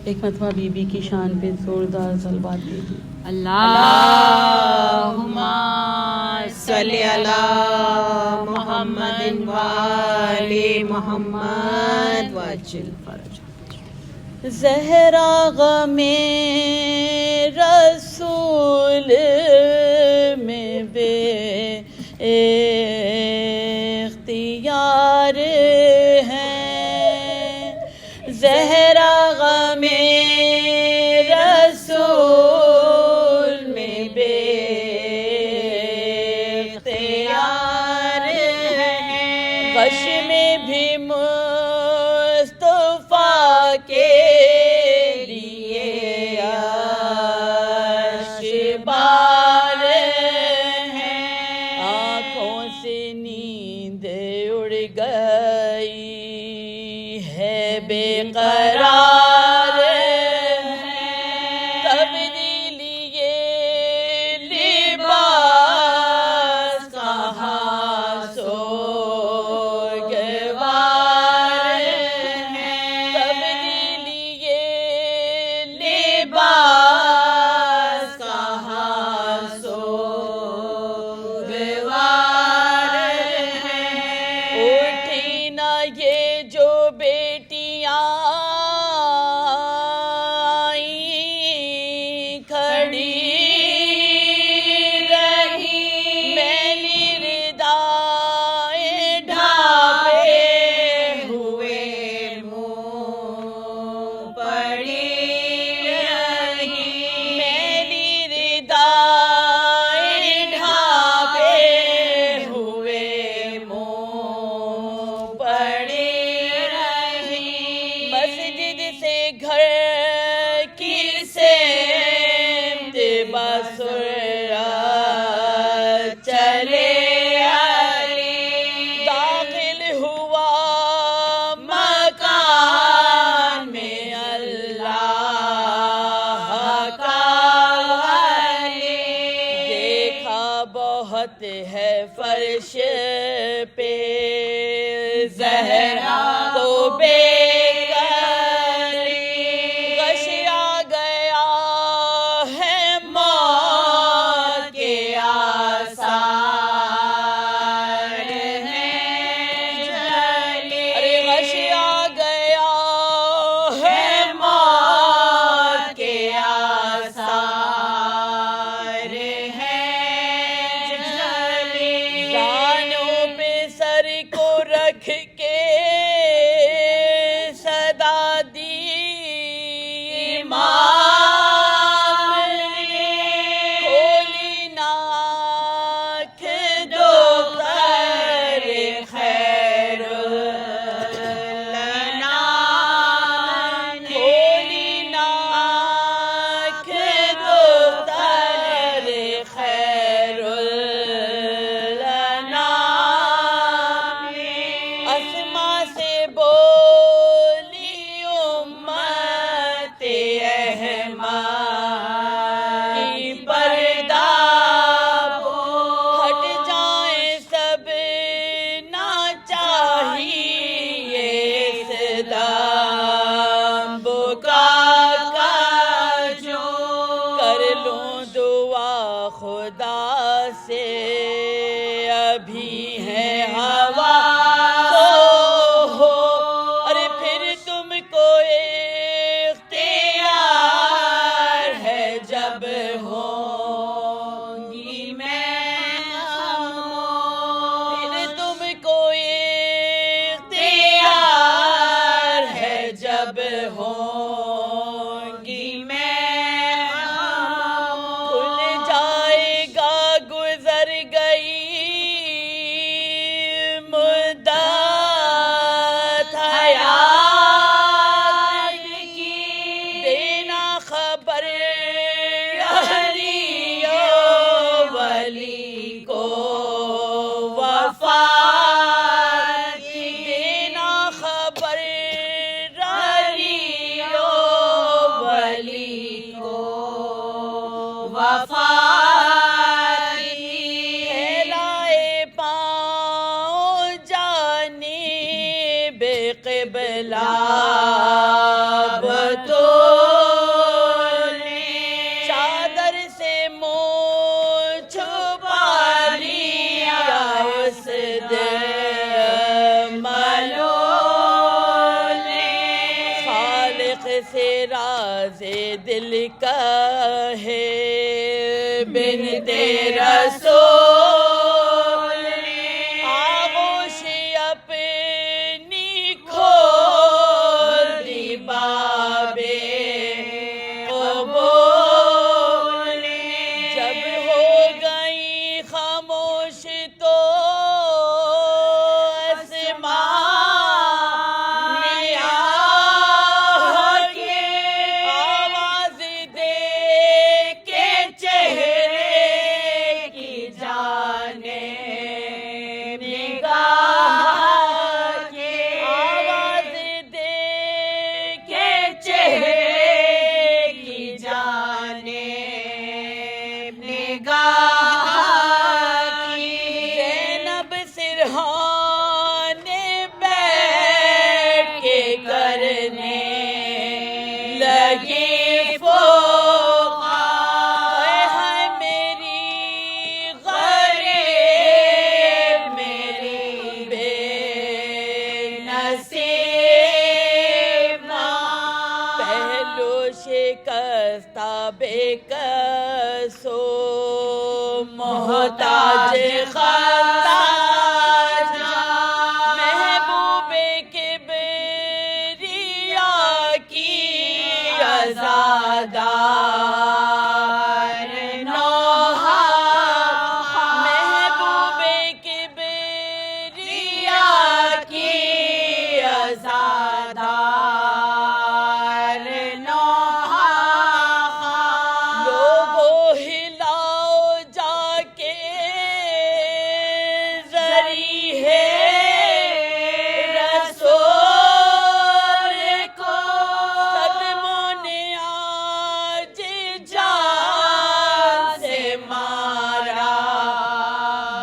ایک مرتبہ be be کی شان پہ زوردار صلوات دیجیے۔ اللہم صلی علی محمد وآل محمد وعجل فرجہ۔ زہرا غم رسول میں بے اختیار ہیں، زہرا غم رسول میں بے اختیار ہیں، غش میں بھی مصطفیٰ کے لیے اشبار ہیں، آنکھوں سے نیند اڑ گئی ہے بے قرار ہیں، تبدیلی یہ لباس کہاں سوگوار ہیں، تبدیلی یہ لباس کہاں سوگوار ہیں، اٹھی نہ یہ جو بیٹیاں آئیں کھڑی رہی، میلی ردائیں ڈھانپے ہوئے منہ پڑی رہی، میلی ردائیں ڈھانپے ہوئے منہ پڑی رہی، مسجد سے گھر کی سمت بسرعت چلے علی، داخل ہوا مکان میں اللہ کا ولی، دیکھا بہت ہے فرش پہ زہرا کو بے قراری، غش آ گیا ہے موت کے آثار ہیں جلی، ارے غش آ گیا ہے موت کے آثار ہیں جلی، دانوں پہ سر کو رکھ کے صدا دی امام نے، کھولی ناک دختر خیر الانام، کھولی ناک دختر خیر الانام، اسما سے بولی امت احمد کی پردہ ہٹ جائیں سب، نہ چاہیے اس دم بکا کا جو، کر لوں دعا خدا سے ابھی ہے ہوا تو ہو، ارے پھر تم کو اختیار ہے جب ہونگی میں خاموش، پھر تم کو اختیار ہے جب ہونگی میں خاموش، کھل جائے گا گزر گئی کربلا بطول نے چادر سے منہ چھپا لیا اس دل ملول نے خالق سے راز دل کا ہے بنت رسول آغوش اپنی کھول دی باب قبول جب ہو گئی خاموش تو زینب سرحان بیٹھ کے کرنے لگی فوقا ہے میری غریب میری بے نصیب پہلو شکستہ بے کسو محتاج خطاج محبوب کبریا کی عزادار نوحہ محبوب کبریا کی عزادار نوحہ لوگوں ہلاؤ جا کے ذری ہے رسول کو صدموں نے آج جان سے مارا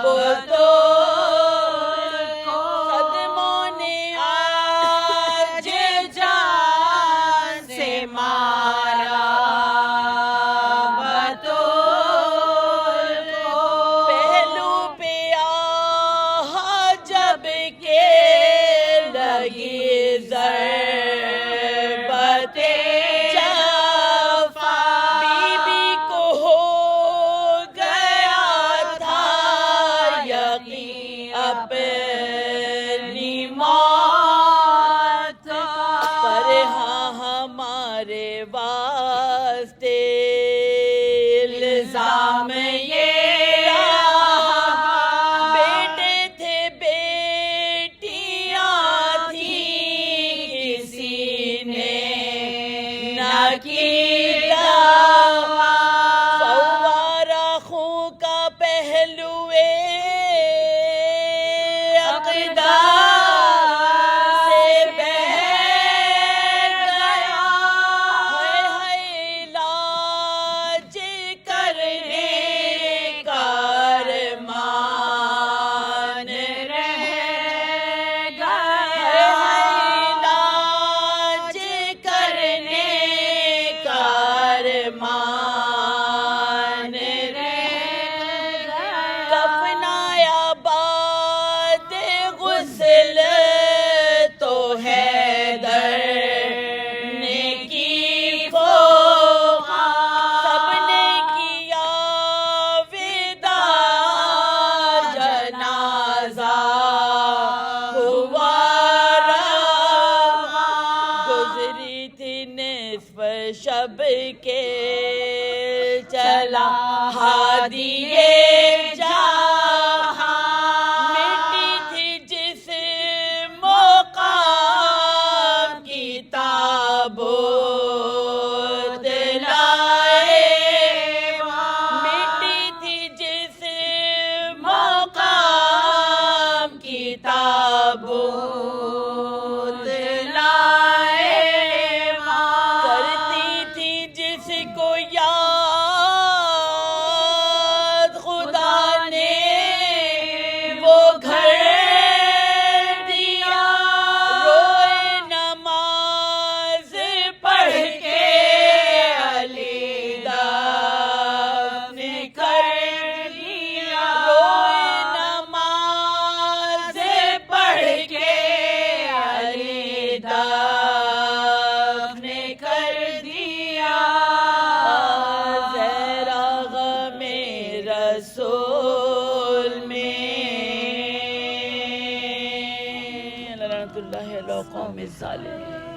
بطول کو صدموں نے آج جان سے مارا بطول کو پہلو پہ آہ جب کے لگی ضربت جفا بی بی کو ہو گیا تھا یقین اپنی موت کا پر ہاں ہمارے واسطے الزام یہ رہا بیٹے تھے بیٹیاں تھیں کسی نے نہ کی دعویٰ فوارہ خوں کا پہلو اقدار سے بہہ گیا ہے علاج کرنے کا ارمان رہ گیا ہے علاج کرنے کا ارمان رہ گیا کفنایا بعد غسل تو حیدر نے کی فوقا سب نے کیا وداع جنازہ ہوا رواں گزری تھی نصف شب کے چلا ہادیے جہاں مٹی تھی جس مقام کی تابوت لائے مٹی تھی جس مقام کی تابوت لائے کرتی تھی جس کو یاد خدا نے وہ گھر دیا روئے لعنت اللہ علی قوم الظالمین.